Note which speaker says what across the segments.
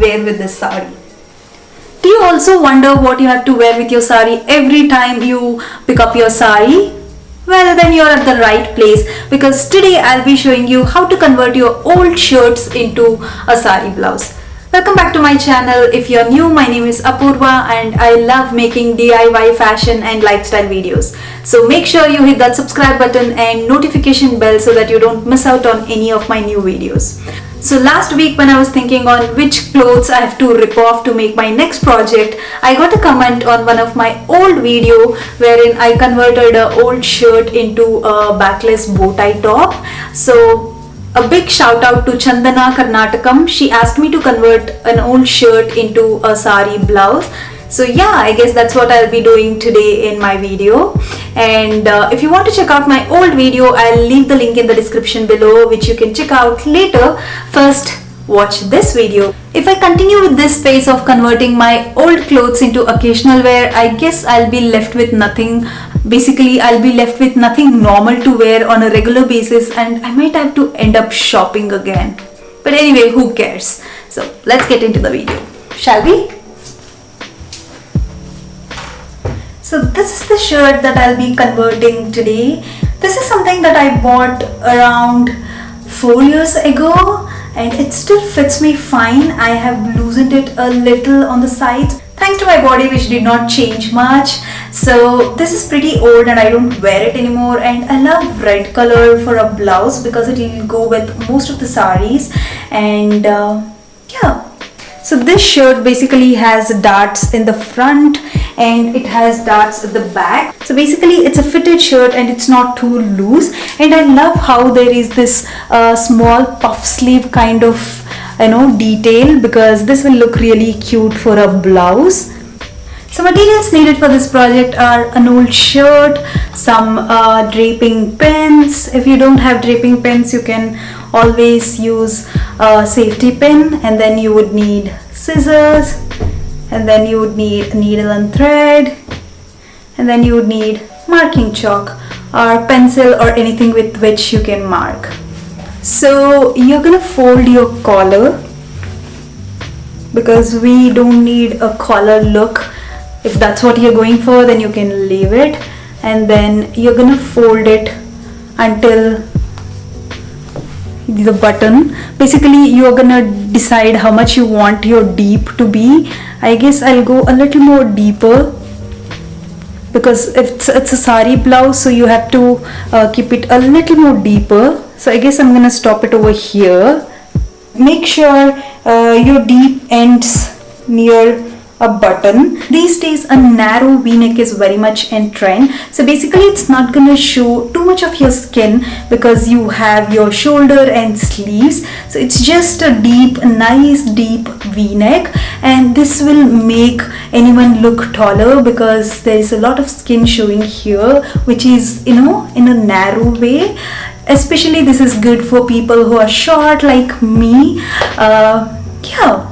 Speaker 1: wear with this sari. Do you also wonder what you have to wear with your sari every time you pick up your sari? Well, then you're at the right place, because today I'll be showing you how to convert your old shirts into a sari blouse. Welcome back to my channel. If you're new, my name is Apurva and I love making DIY fashion and lifestyle videos. So make sure you hit that subscribe button and notification bell so that you don't miss out on any of my new videos. So last week when I was thinking on which clothes I have to rip off to make my next project, I got a comment on one of my old video wherein I converted an old shirt into a backless bow tie top. So a big shout out to Chandana Karnatakam. She asked me to convert an old shirt into a sari blouse. So yeah, I guess that's what I'll be doing today in my video. And if you want to check out my old video, I'll leave the link in the description below, which you can check out later. First, watch this video. If I continue with this phase of converting my old clothes into occasional wear, I guess I'll be left with nothing. Basically, I'll be left with nothing normal to wear on a regular basis, and I might have to end up shopping again. But anyway, who cares? So let's get into the video, shall we? So this is the shirt that I'll be converting today. This is something that I bought around 4 years ago and it still fits me fine. I have loosened it a little on the sides thanks to my body, which did not change much. So this is pretty old and I don't wear it anymore, and I love red color for a blouse because it will go with most of the saris. And yeah, so this shirt basically has darts in the front and it has darts at the back. So basically it's a fitted shirt and it's not too loose, and I love how there is this small puff sleeve kind of detail, because this will look really cute for a blouse. So materials needed for this project are an old shirt, some draping pins. If you don't have draping pins, you can always use a safety pin, and then you would need scissors, and then you would need needle and thread, and then you would need marking chalk or pencil or anything with which you can mark. So you're gonna fold your collar, because we don't need a collar look. If that's what you're going for, then you can leave it, and then you're gonna fold it until the button. Basically you're gonna decide how much you want your deep to be. I guess I'll go a little more deeper because it's a sari blouse, so you have to keep it a little more deeper. So I guess I'm gonna stop it over here. Make sure your deep ends near a button. These days a narrow v-neck is very much in trend, so basically it's not gonna show too much of your skin because you have your shoulder and sleeves. So it's just a nice deep v-neck, and this will make anyone look taller because there is a lot of skin showing here, which is in a narrow way. Especially this is good for people who are short like me. Yeah,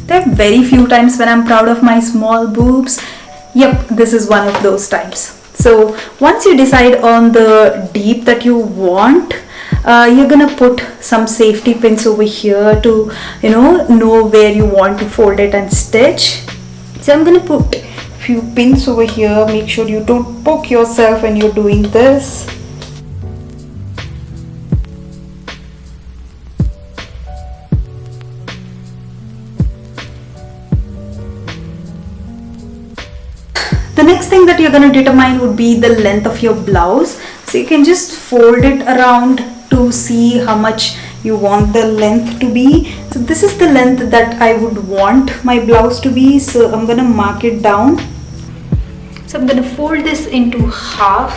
Speaker 1: there are very few times when I'm proud of my small boobs. Yep, this is one of those times. So once you decide on the deep that you want, you're gonna put some safety pins over here to know where you want to fold it and stitch. So I'm gonna put a few pins over here. Make sure you don't poke yourself when you're doing this. The next thing that you're going to determine would be the length of your blouse. So you can just fold it around to see how much you want the length to be. So this is the length that I would want my blouse to be. So I'm going to mark it down. So I'm going to fold this into half,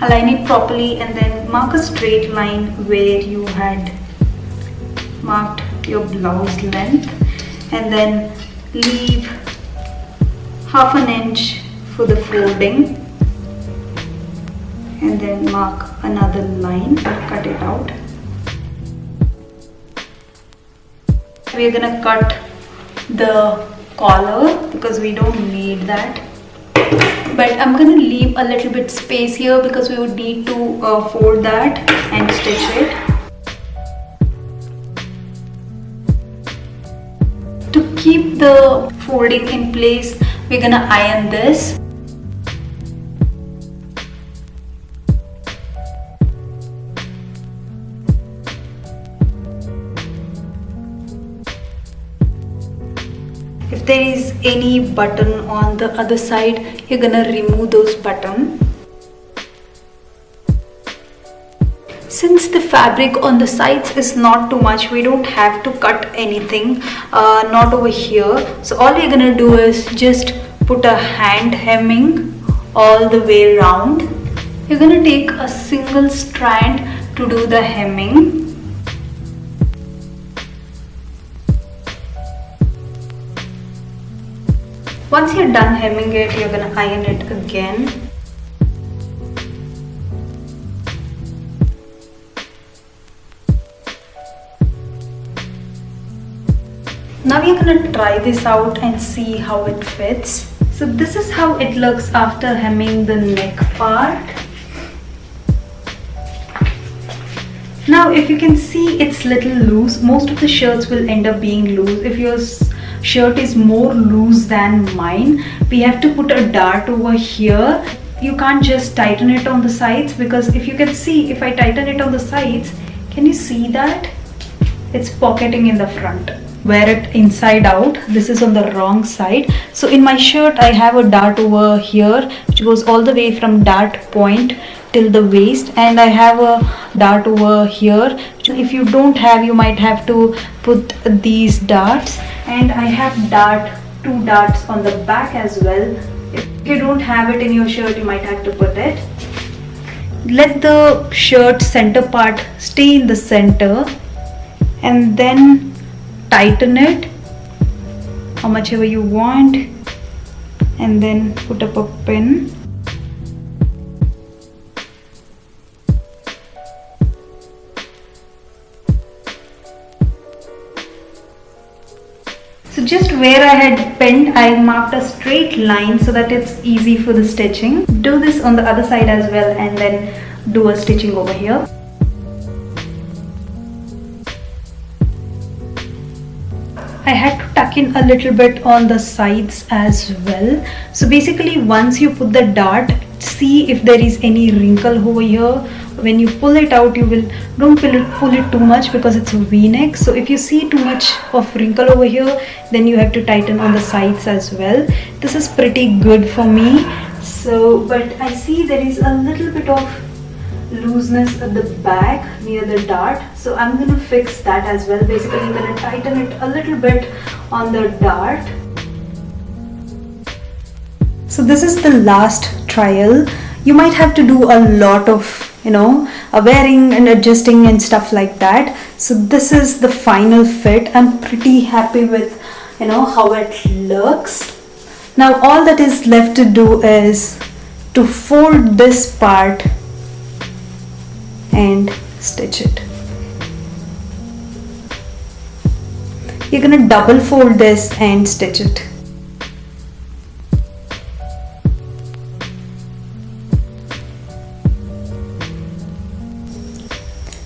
Speaker 1: align it properly, and then mark a straight line where you had marked your blouse length, and then leave half an inch for the folding, and then mark another line, cut it out. We're gonna cut the collar because we don't need that, but I'm gonna leave a little bit space here because we would need to fold that and stitch it. folding in place. We're gonna iron this. If there is any button on the other side, you're gonna remove those buttons. Since the fabric on the sides is not too much, we don't have to cut anything, not over here. So all we're gonna do is just put a hand hemming all the way around. You're gonna take a single strand to do the hemming. Once you're done hemming it, you're gonna iron it again. Now we're gonna try this out and see how it fits. So this is how it looks after hemming the neck part. Now if you can see, it's little loose. Most of the shirts will end up being loose. If your shirt is more loose than mine, we have to put a dart over here. You can't just tighten it on the sides, because if you can see, if I tighten it on the sides, can you see that? It's pocketing in the front. Wear it inside out. This is on the wrong side. So in my shirt, I have a dart over here which goes all the way from dart point till the waist, and I have a dart over here. If you don't have, you might have to put these darts, and I have two darts on the back as well. If you don't have it in your shirt, you might have to put it. Let the shirt center part stay in the center, and then tighten it how much ever you want, and then put up a pin. So just where I had pinned, I marked a straight line so that it's easy for the stitching. Do this on the other side as well, and then do a stitching over here. I had to tuck in a little bit on the sides as well. So basically, once you put the dart, see if there is any wrinkle over here. When you pull it out, don't pull it too much, because it's a V-neck. So if you see too much of wrinkle over here, then you have to tighten on the sides as well. This is pretty good for me. So, but I see there is a little bit of looseness at the back near the dart, so I'm going to fix that as well. Basically, I'm going to tighten it a little bit on the dart. So this is the last trial. You might have to do a lot of wearing and adjusting and stuff like that. So this is the final fit. I'm pretty happy with how it looks. Now all that is left to do is to fold this part and stitch it. You're gonna double fold this and stitch it.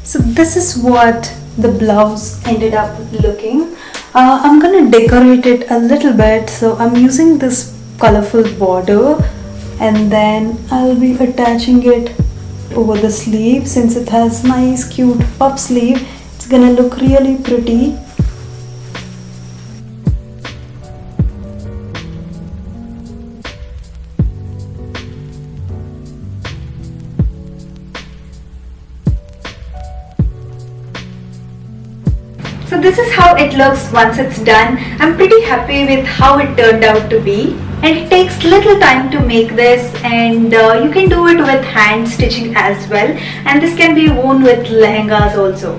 Speaker 1: So this is what the blouse ended up looking. I'm gonna decorate it a little bit, so I'm using this colorful border, and then I'll be attaching it over the sleeve. Since it has nice cute puff sleeve, it's gonna look really pretty. So this is how it looks once it's done. I'm pretty happy with how it turned out to be. And it takes little time to make this, and you can do it with hand stitching as well. And this can be worn with lehengas also.